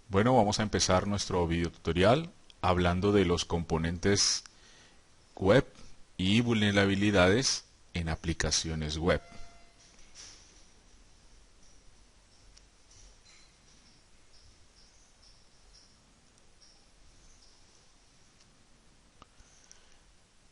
Bueno, vamos a empezar nuestro video tutorial hablando de los componentes web y vulnerabilidades en aplicaciones web.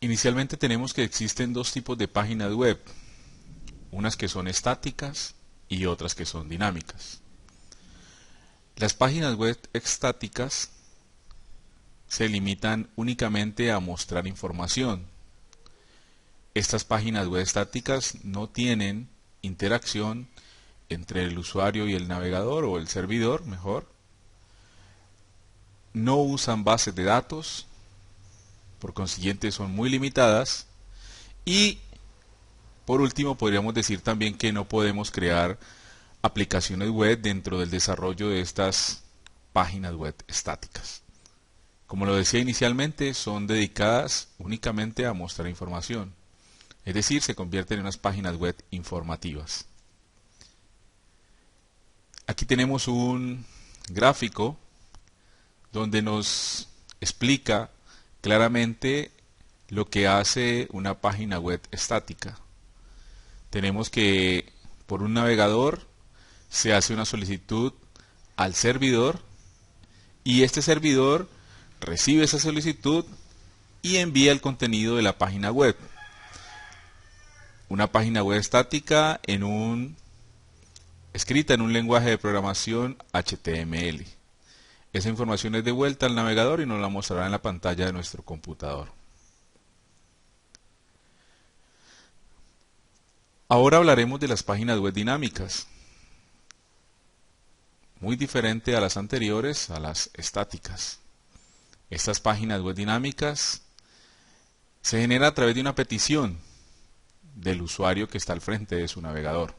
Inicialmente tenemos que existen dos tipos de páginas web, unas que son estáticas y otras que son dinámicas. Las páginas web estáticas se limitan únicamente a mostrar información. Estas páginas web estáticas no tienen interacción entre el usuario y el navegador o el servidor, mejor. No usan bases de datos, por consiguiente son muy limitadas. Y por último podríamos decir también que no podemos crear aplicaciones web dentro del desarrollo de estas páginas web estáticas. Como lo decía inicialmente, son dedicadas únicamente a mostrar información. Es decir, se convierten en unas páginas web informativas. Aquí tenemos un gráfico donde nos explica claramente lo que hace una página web estática. Tenemos que por un navegador se hace una solicitud al servidor y este servidor recibe esa solicitud y envía el contenido de la página web. Una página web estática escrita en un lenguaje de programación HTML. Esa información es devuelta al navegador y nos la mostrará en la pantalla de nuestro computador. Ahora hablaremos de las páginas web dinámicas. Muy diferente a las anteriores, a las estáticas. Estas páginas web dinámicas se generan a través de una petición del usuario que está al frente de su navegador.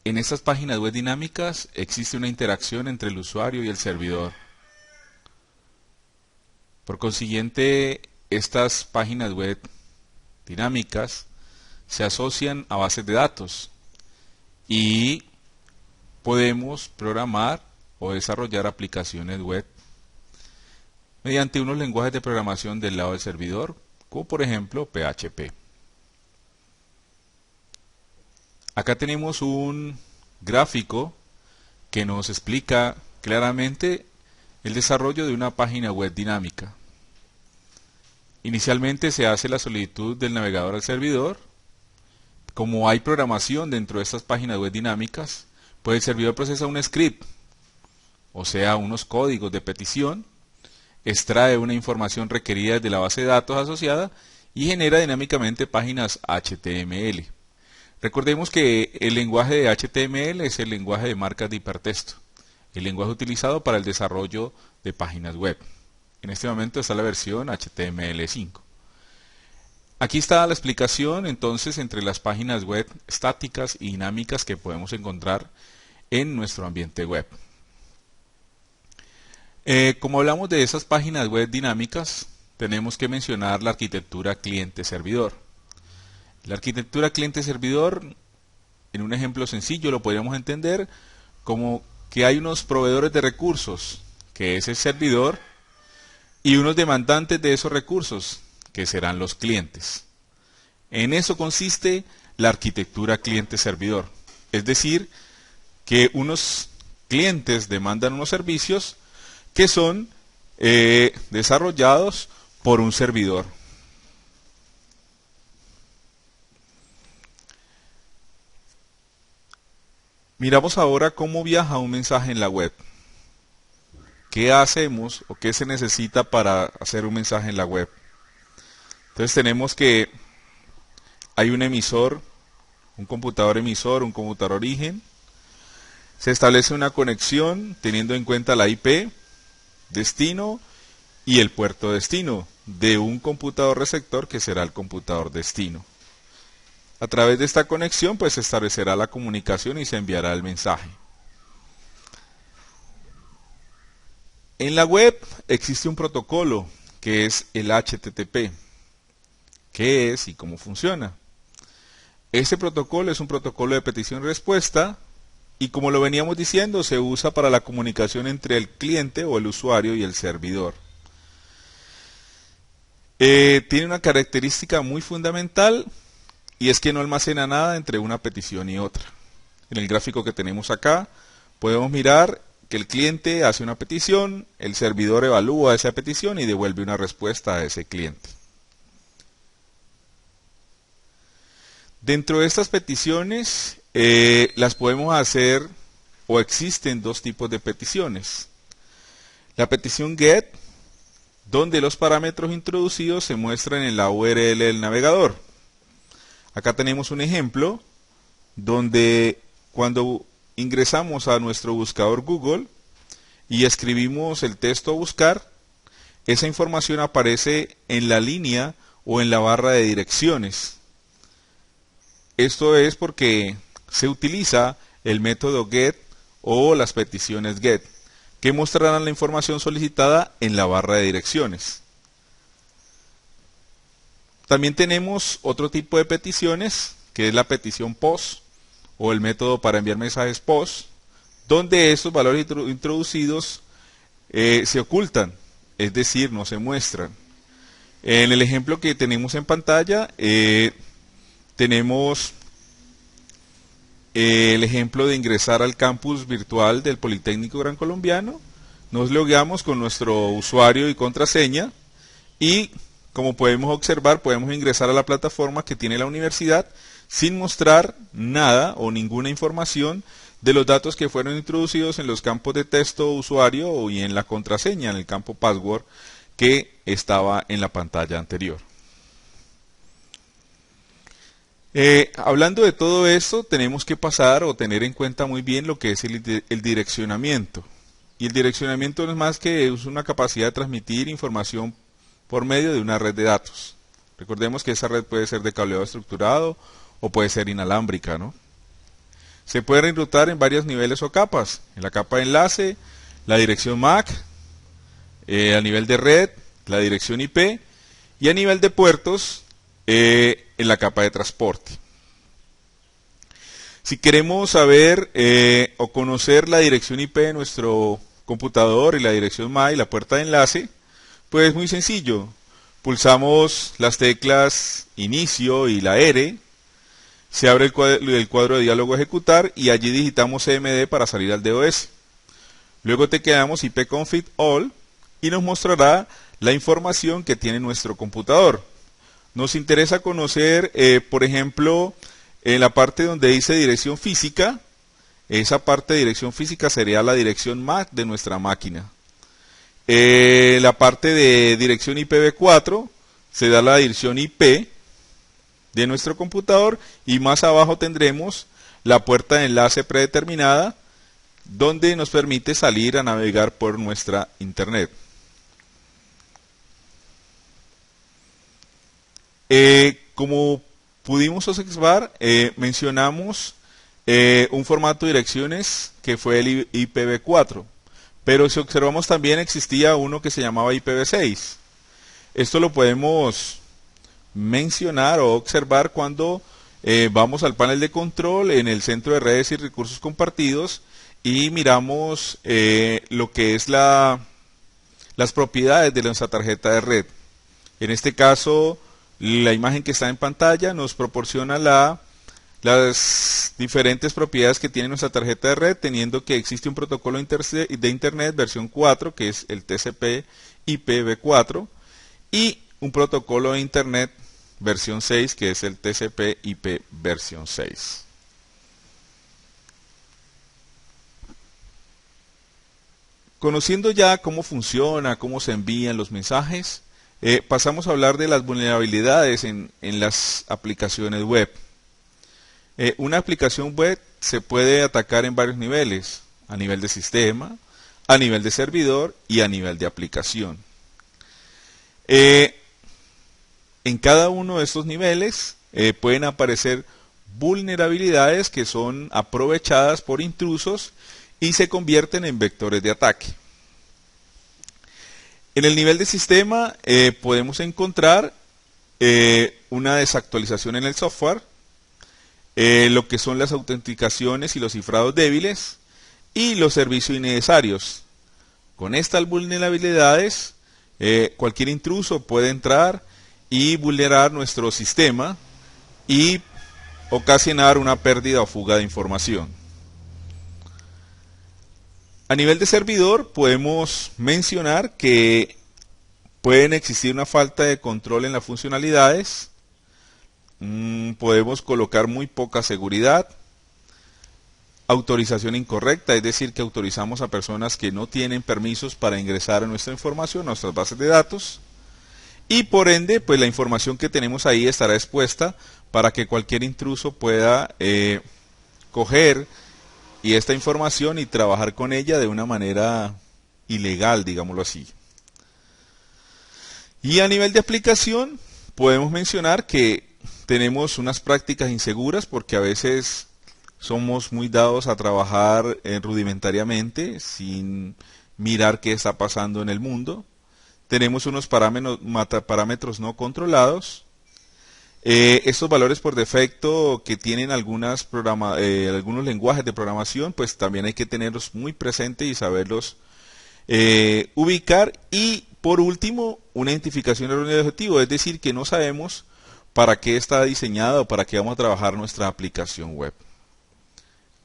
En estas páginas web dinámicas existe una interacción entre el usuario y el servidor. Por consiguiente, estas páginas web dinámicas se asocian a bases de datos y podemos programar o desarrollar aplicaciones web mediante unos lenguajes de programación del lado del servidor, como por ejemplo PHP. Acá tenemos un gráfico que nos explica claramente el desarrollo de una página web dinámica. Inicialmente se hace la solicitud del navegador al servidor. Como hay programación dentro de estas páginas web dinámicas, pues el servidor procesa un script, o sea, unos códigos de petición, extrae una información requerida de la base de datos asociada y genera dinámicamente páginas HTML. Recordemos que el lenguaje de HTML es el lenguaje de marcas de hipertexto, el lenguaje utilizado para el desarrollo de páginas web. En este momento está la versión HTML5. Aquí está la explicación entonces entre las páginas web estáticas y dinámicas que podemos encontrar en nuestro ambiente web. Como hablamos de esas páginas web dinámicas, tenemos que mencionar la arquitectura cliente-servidor. La arquitectura cliente-servidor, en un ejemplo sencillo, lo podríamos entender como que hay unos proveedores de recursos, que es el servidor, y unos demandantes de esos recursos, que serán los clientes. En eso consiste la arquitectura cliente-servidor. Es decir, que unos clientes demandan unos servicios que son desarrollados por un servidor. Miramos ahora cómo viaja un mensaje en la web. ¿Qué hacemos o qué se necesita para hacer un mensaje en la web? Entonces tenemos que hay un emisor, un computador emisor, un computador origen. Se establece una conexión teniendo en cuenta la IP, destino y el puerto destino de un computador receptor que será el computador destino. A través de esta conexión pues se establecerá la comunicación y se enviará el mensaje. En la web existe un protocolo que es el HTTP. ¿Qué es y cómo funciona? Este protocolo es un protocolo de petición y respuesta y como lo veníamos diciendo, se usa para la comunicación entre el cliente o el usuario y el servidor. Tiene una característica muy fundamental y es que no almacena nada entre una petición y otra. En el gráfico que tenemos acá podemos mirar que el cliente hace una petición, el servidor evalúa esa petición y devuelve una respuesta a ese cliente. Dentro de estas peticiones las podemos hacer o existen dos tipos de peticiones. La petición GET, donde los parámetros introducidos se muestran en la URL del navegador. Acá tenemos un ejemplo donde cuando ingresamos a nuestro buscador Google y escribimos el texto a buscar, esa información aparece en la línea o en la barra de direcciones. Esto es porque se utiliza el método GET o las peticiones GET, que mostrarán la información solicitada en la barra de direcciones. También tenemos otro tipo de peticiones, que es la petición POST, o el método para enviar mensajes POST, donde estos valores introducidos se ocultan, es decir, no se muestran. En el ejemplo que tenemos en pantalla, tenemos el ejemplo de ingresar al campus virtual del Politécnico Gran Colombiano. Nos logueamos con nuestro usuario y contraseña y, como podemos observar, podemos ingresar a la plataforma que tiene la universidad sin mostrar nada o ninguna información de los datos que fueron introducidos en los campos de texto usuario y en la contraseña, en el campo password que estaba en la pantalla anterior. Hablando de todo esto, tenemos que pasar o tener en cuenta muy bien lo que es el direccionamiento. Y el direccionamiento no es más que una capacidad de transmitir información por medio de una red de datos. Recordemos que esa red puede ser de cableado estructurado o puede ser inalámbrica, ¿no? Se puede reenrutar en varios niveles o capas. En la capa de enlace, la dirección MAC, a nivel de red, la dirección IP, y a nivel de puertos, en la capa de transporte. Si queremos saber o conocer la dirección IP de nuestro computador y la dirección MAC y la puerta de enlace, pues es muy sencillo. Pulsamos las teclas inicio y la R, se abre el cuadro de diálogo ejecutar y allí digitamos cmd para salir al DOS. Luego tecleamos ipconfig all y nos mostrará la información que tiene nuestro computador. Nos interesa conocer, por ejemplo, en la parte donde dice dirección física, esa parte de dirección física sería la dirección MAC de nuestra máquina. La parte de dirección IPv4 se da la dirección IP de nuestro computador y más abajo tendremos la puerta de enlace predeterminada donde nos permite salir a navegar por nuestra internet. Como pudimos observar, mencionamos un formato de direcciones que fue el IPv4, pero si observamos también existía uno que se llamaba IPv6. Esto lo podemos mencionar o observar cuando vamos al panel de control en el centro de redes y recursos compartidos y miramos lo que es las propiedades de nuestra tarjeta de red. En este caso, la imagen que está en pantalla nos proporciona las diferentes propiedades que tiene nuestra tarjeta de red, teniendo que existe un protocolo de Internet versión 4, que es el TCP IPv4, y un protocolo de Internet versión 6, que es el TCP IP versión 6. Conociendo ya cómo funciona, cómo se envían los mensajes, pasamos a hablar de las vulnerabilidades en las aplicaciones web. Una aplicación web se puede atacar en varios niveles, a nivel de sistema, a nivel de servidor y a nivel de aplicación. En cada uno de estos niveles pueden aparecer vulnerabilidades que son aprovechadas por intrusos y se convierten en vectores de ataque. En el nivel de sistema podemos encontrar una desactualización en el software, lo que son las autenticaciones y los cifrados débiles y los servicios innecesarios. Con estas vulnerabilidades, cualquier intruso puede entrar y vulnerar nuestro sistema y ocasionar una pérdida o fuga de información. A nivel de servidor podemos mencionar que pueden existir una falta de control en las funcionalidades, podemos colocar muy poca seguridad, autorización incorrecta, es decir, que autorizamos a personas que no tienen permisos para ingresar a nuestra información, a nuestras bases de datos, y por ende, pues la información que tenemos ahí estará expuesta para que cualquier intruso pueda coger y esta información y trabajar con ella de una manera ilegal, digámoslo así. Y a nivel de aplicación, podemos mencionar que tenemos unas prácticas inseguras porque a veces somos muy dados a trabajar rudimentariamente sin mirar qué está pasando en el mundo. Tenemos unos parámetros no controlados. Estos valores por defecto que tienen algunos lenguajes de programación, pues también hay que tenerlos muy presentes y saberlos ubicar. Y por último, una identificación errónea de objetivo, es decir, que no sabemos para qué está diseñada o para qué vamos a trabajar nuestra aplicación web.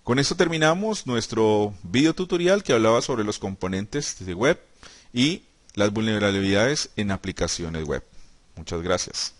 Con esto terminamos nuestro video tutorial que hablaba sobre los componentes de web y las vulnerabilidades en aplicaciones web. Muchas gracias.